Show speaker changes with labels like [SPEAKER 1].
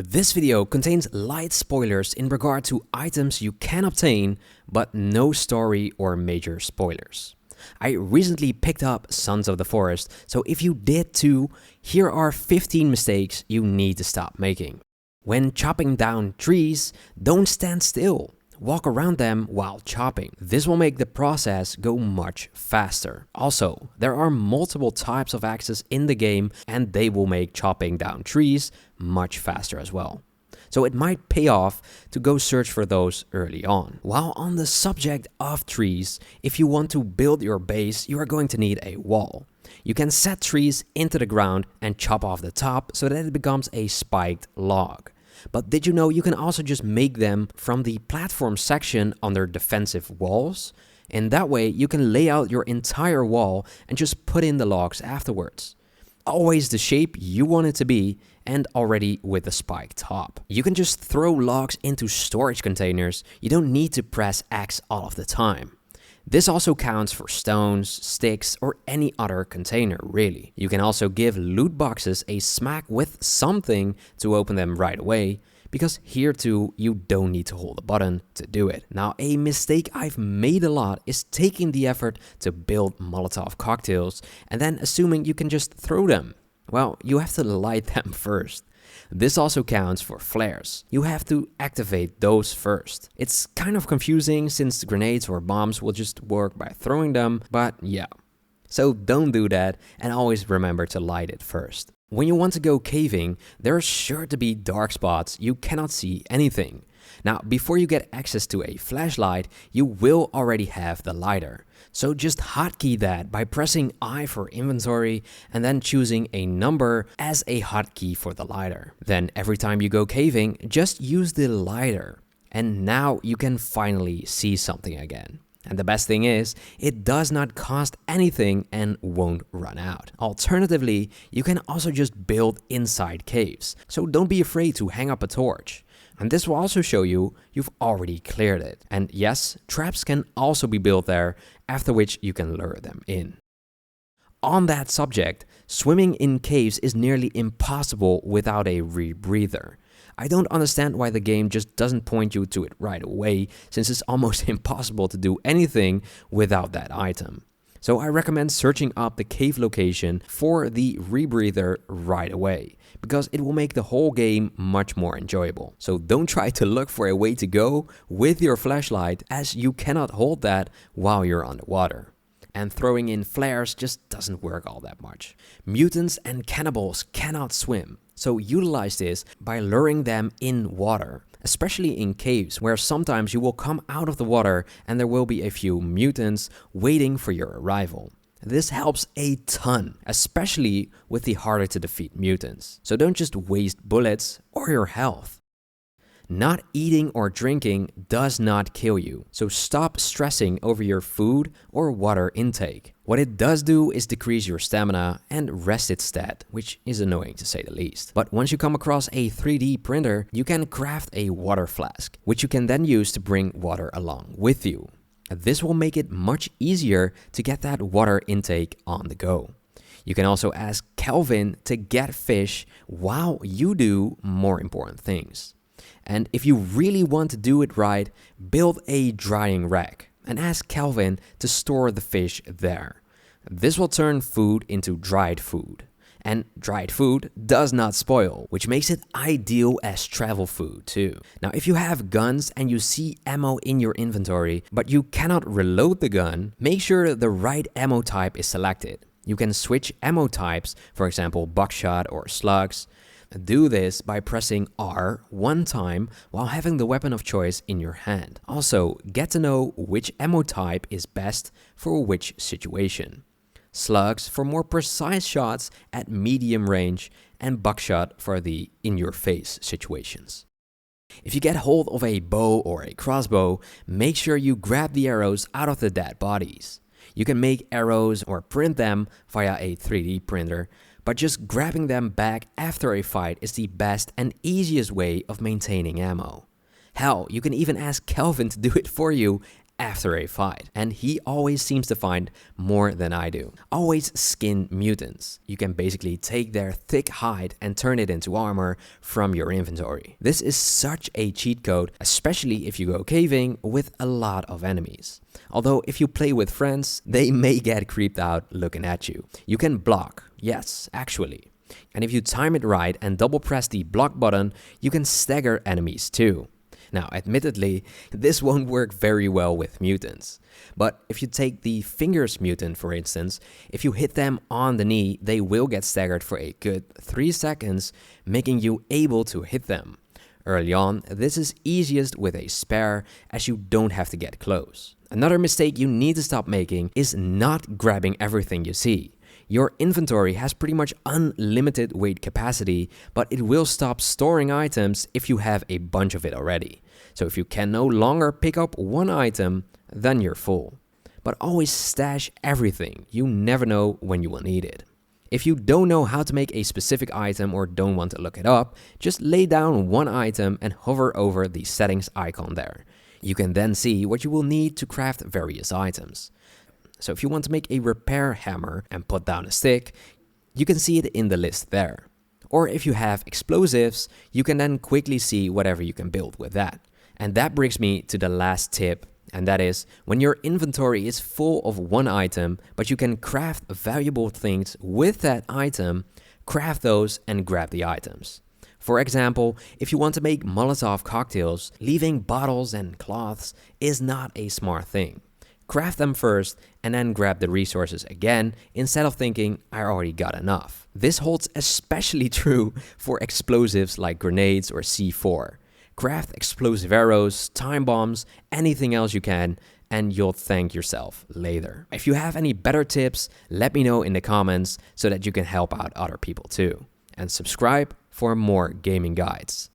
[SPEAKER 1] This video contains light spoilers in regard to items you can obtain, but no story or major spoilers. I recently picked up Sons of the Forest, so if you did too, here are 15 mistakes you need to stop making. When chopping down trees, don't stand still. Walk around them while chopping. This will make the process go much faster. Also, there are multiple types of axes in the game and they will make chopping down trees much faster as well. So it might pay off to go search for those early on. While on the subject of trees, if you want to build your base, you are going to need a wall. You can set trees into the ground and chop off the top so that it becomes a spiked log. But did you know you can also just make them from the platform section under defensive walls? In that way, you can lay out your entire wall and just put in the logs afterwards. Always the shape you want it to be and already with a spiked top. You can just throw logs into storage containers. You don't need to press X all of the time. This also counts for stones, sticks, or any other container, really. You can also give loot boxes a smack with something to open them right away, because here too, you don't need to hold a button to do it. Now, a mistake I've made a lot is taking the effort to build Molotov cocktails and then assuming you can just throw them. Well, you have to light them first. This also counts for flares. You have to activate those first. It's kind of confusing since grenades or bombs will just work by throwing them, but yeah. So don't do that and always remember to light it first. When you want to go caving, there are sure to be dark spots you cannot see anything. Now, before you get access to a flashlight, you will already have the lighter. So just hotkey that by pressing I for inventory and then choosing a number as a hotkey for the lighter. Then every time you go caving, just use the lighter. And now you can finally see something again. And the best thing is, it does not cost anything and won't run out. Alternatively, you can also just build inside caves. So don't be afraid to hang up a torch. And this will also show you you've already cleared it. And yes, traps can also be built there, after which you can lure them in. On that subject, swimming in caves is nearly impossible without a rebreather. I don't understand why the game just doesn't point you to it right away, since it's almost impossible to do anything without that item. So I recommend searching up the cave location for the rebreather right away, because it will make the whole game much more enjoyable. So don't try to look for a way to go with your flashlight, as you cannot hold that while you're underwater. And throwing in flares just doesn't work all that much. Mutants and cannibals cannot swim, so utilize this by luring them in water. Especially in caves, where sometimes you will come out of the water and there will be a few mutants waiting for your arrival. This helps a ton, especially with the harder to defeat mutants. So don't just waste bullets or your health. Not eating or drinking does not kill you, so stop stressing over your food or water intake. What it does do is decrease your stamina and rest its stat, which is annoying to say the least. But once you come across a 3D printer, you can craft a water flask, which you can then use to bring water along with you. This will make it much easier to get that water intake on the go. You can also ask Kelvin to get fish while you do more important things. And if you really want to do it right, build a drying rack and ask Kelvin to store the fish there. This will turn food into dried food. And dried food does not spoil, which makes it ideal as travel food too. Now, if you have guns and you see ammo in your inventory, but you cannot reload the gun, make sure the right ammo type is selected. You can switch ammo types, for example, buckshot or slugs. Do this by pressing R one time while having the weapon of choice in your hand. Also, get to know which ammo type is best for which situation. Slugs for more precise shots at medium range, and buckshot for the in-your-face situations. If you get hold of a bow or a crossbow, make sure you grab the arrows out of the dead bodies. You can make arrows or print them via a 3D printer, but just grabbing them back after a fight is the best and easiest way of maintaining ammo. Hell, you can even ask Kelvin to do it for you after a fight, and he always seems to find more than I do. Always skin mutants. You can basically take their thick hide and turn it into armor from your inventory. This is such a cheat code, especially if you go caving with a lot of enemies. Although if you play with friends, they may get creeped out looking at you. You can block, yes, actually. And if you time it right and double press the block button, you can stagger enemies too. Now, admittedly, this won't work very well with mutants. But if you take the fingers mutant, for instance, if you hit them on the knee, they will get staggered for a good 3 seconds, making you able to hit them. Early on, this is easiest with a spare, as you don't have to get close. Another mistake you need to stop making is not grabbing everything you see. Your inventory has pretty much unlimited weight capacity, but it will stop storing items if you have a bunch of it already. So if you can no longer pick up one item, then you're full. But always stash everything. You never know when you will need it. If you don't know how to make a specific item or don't want to look it up, just lay down one item and hover over the settings icon there. You can then see what you will need to craft various items. So if you want to make a repair hammer and put down a stick, you can see it in the list there. Or if you have explosives, you can then quickly see whatever you can build with that. And that brings me to the last tip, and that is when your inventory is full of one item, but you can craft valuable things with that item, craft those and grab the items. For example, if you want to make Molotov cocktails, leaving bottles and cloths is not a smart thing. Craft them first and then grab the resources again instead of thinking I already got enough. This holds especially true for explosives like grenades or C4. Craft explosive arrows, time bombs, anything else you can, and you'll thank yourself later. If you have any better tips, let me know in the comments so that you can help out other people too. And subscribe for more gaming guides.